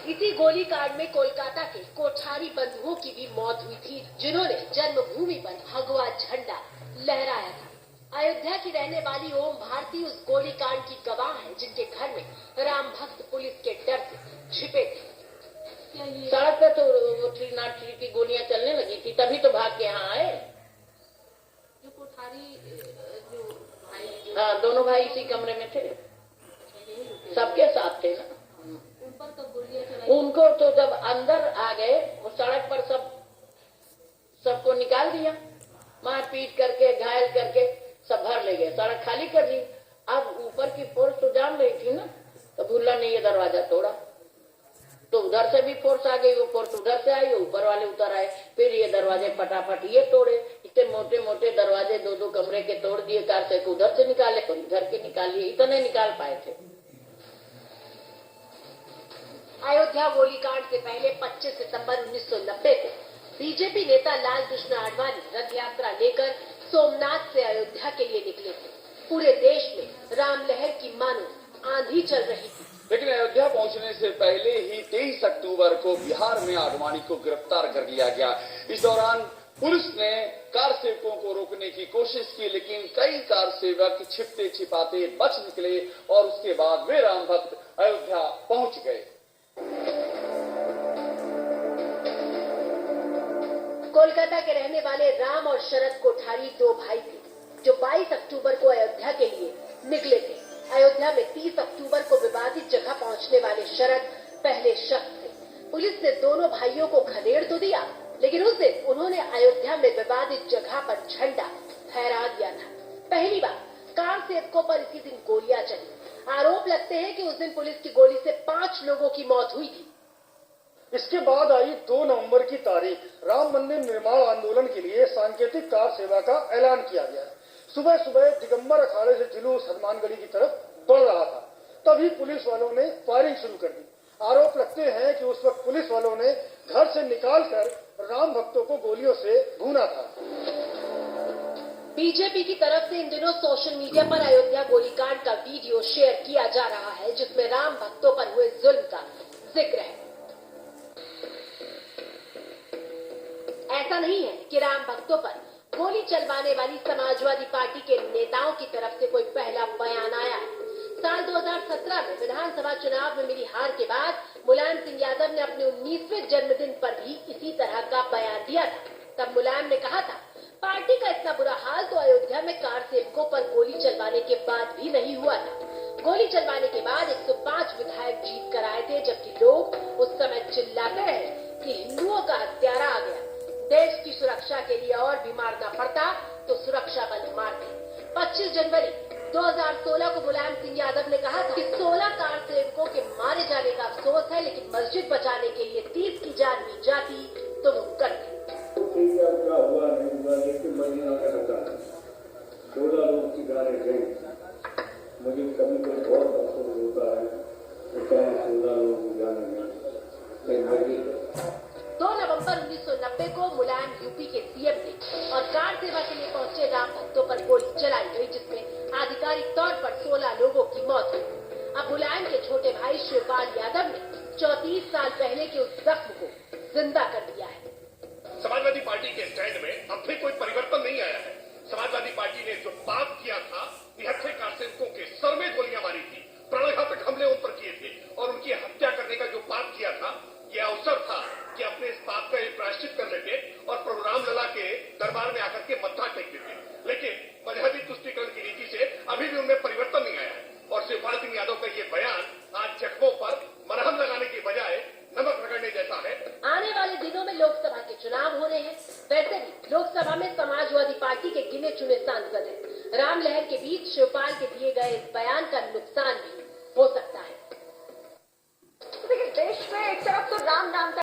इसी गोलीकांड में कोलकाता के कोठारी बंधुओं की भी मौत हुई थी, जिन्होंने जन्मभूमि पर भगवा झंडा लहराया था। अयोध्या की रहने वाली ओम भारती उस गोलीकांड की गवाह है, जिनके घर में राम भक्त पुलिस के डर से छिपे थे। सड़क पे तो 303 की गोलियां चलने लगी थी, तभी तो भाग के यहाँ आए। जो कोठारी जो भाई, हाँ, दोनों भाई इसी कमरे में थे, सबके साथ थे ना। ऊपर तो गोलियां चलाई। उनको तो जब अंदर आ गए, वो सड़क पर सबको निकाल दिया, मार पीट करके, घायल करके सब भर ले गए, सड़क खाली कर दी। अब ऊपर की फोर्स तो जान रही थी ना, तो भुल्ला ने ये दरवाजा तोड़ा, तो उधर से भी फोर्स आ गई, वो फोर्स उधर से आई, ऊपर वाले उतर आए, फिर ये दरवाजे फटाफट ये तोड़े। इतने मोटे मोटे दरवाजे 2-2 कमरे के तोड़ दिए, कार से उधर से निकाले तो इधर के निकालिए, इतने निकाल पाए थे। अयोध्या गोलीकांड से पहले 25 सितंबर 1990 को बीजेपी नेता लाल कृष्ण आडवाणी रथ यात्रा लेकर सोमनाथ से अयोध्या के लिए निकले थे। पूरे देश में राम लहर की मानो आंधी चल रही थी। लेकिन अयोध्या पहुंचने से पहले ही 23 अक्टूबर को बिहार में आडवाणी को गिरफ्तार कर लिया गया। इस दौरान पुलिस ने कार सेवकों को रोकने की कोशिश की, लेकिन कई कार सेवक छिपते छिपाते बच निकले और उसके बाद वे राम भक्त अयोध्या पहुंच गए। कोलकाता के रहने वाले राम और शरद कोठारी 2 भाई थे, जो 22 अक्टूबर को अयोध्या के लिए निकले थे। अयोध्या में 30 अक्टूबर को विवादित जगह पहुंचने वाले शरद पहले शख्स थे। पुलिस ने दोनों भाइयों को खदेड़ तो दिया, लेकिन उस दिन उन्होंने अयोध्या में विवादित जगह पर झंडा फहरा दिया था। पहली बार कार सेवकों पर इसी दिन गोलियां चली। आरोप लगते हैं कि उस दिन पुलिस की गोली से 5 लोगों की मौत हुई थी। इसके बाद आई 2 नवंबर की तारीख, राम मंदिर निर्माण आंदोलन के लिए सांकेतिक कार सेवा का ऐलान किया गया। सुबह सुबह दिगंबर अखाड़े से जुलूस हनुमानगढ़ी की तरफ बढ़ रहा था, तभी पुलिस वालों ने फायरिंग शुरू कर दी। आरोप लगते हैं कि उस वक्त पुलिस वालों ने घर से निकालकर राम भक्तों को गोलियों से भूना था। बीजेपी की तरफ से इन दिनों सोशल मीडिया पर अयोध्या गोलीकांड का वीडियो शेयर किया जा रहा है, जिसमें राम भक्तों पर हुए जुल्म का जिक्र है। ऐसा नहीं है कि राम भक्तों पर गोली चलवाने वाली समाजवादी पार्टी के नेताओं की तरफ से कोई पहला बयान आया है। साल 2017 में विधानसभा चुनाव में मिली हार के बाद मुलायम सिंह यादव ने अपने 19वें जन्मदिन पर भी इसी तरह का बयान दिया था। तब मुलायम ने कहा था, पार्टी का इतना बुरा हाल तो अयोध्या में कार सेवकों पर गोली चलवाने के बाद भी नहीं हुआ था। गोली चलवाने के बाद 105 विधायक जीत कर आए थे, जबकि लोग उस समय चिल्लाते रहे कि हिंदुओं का हत्यारा आ गया, देश की सुरक्षा के लिए और भी मारना पड़ता तो सुरक्षा बल मारते। 25 जनवरी 2016 को मुलायम सिंह यादव ने कहा था कि 16 कार सेवकों के मारे जाने का अफसोस है, लेकिन मस्जिद बचाने के लिए 30 की जान भी जाती तो वो करते। क्या हुआ नहीं हुआ, लेकिन महीना का हटा 16 लोग की गाने गए। मुझे कभी कभी बहुत अफसोस होता है कि 16 लोग की गाने गए। 2 नवंबर 1990 को मुलायम यूपी के सीएम थे और कार सेवा के लिए पहुंचे राम भक्तों पर गोली चलाई गई, जिसमें आधिकारिक तौर पर 16 लोगों की मौत हुई। अब मुलायम के छोटे भाई शिवपाल यादव ने 34 साल पहले के उस जख्म को जिंदा कर दिया है। समाजवादी पार्टी के स्टैंड में अब भी कोई परिवर्तन नहीं आया है। समाजवादी पार्टी ने जो पाप किया था, 73 कार सेवकों के सर में गोलियां मारी थी, प्राणघातक हमले उन पर किए थे और उनकी हत्या करने का जो पाप किया था, यह अवसर था कि अपने इस पाप का प्रायश्चित कर लेते और प्रभु रामलला के दरबार में आकर के मत्था टेक देते। लेकिन मजहबी तुष्टीकरण की नीति से अभी भी उनमें परिवर्तन नहीं आया है और शिवपाल सिंह यादव का ये बयान आज जख्मों पर मरहम लगाने की बजाय नमक रगड़ने जैसा है। आने वाले दिनों में लोकसभा के चुनाव हो रहे हैं। वैसे भी लोकसभा में समाजवादी पार्टी के गिने चुने सांसद हैं। राम लहर के बीच शिवपाल के दिए गए इस बयान का नुकसान भी हो सकता है। देश में एक तरफ तो राम नाम का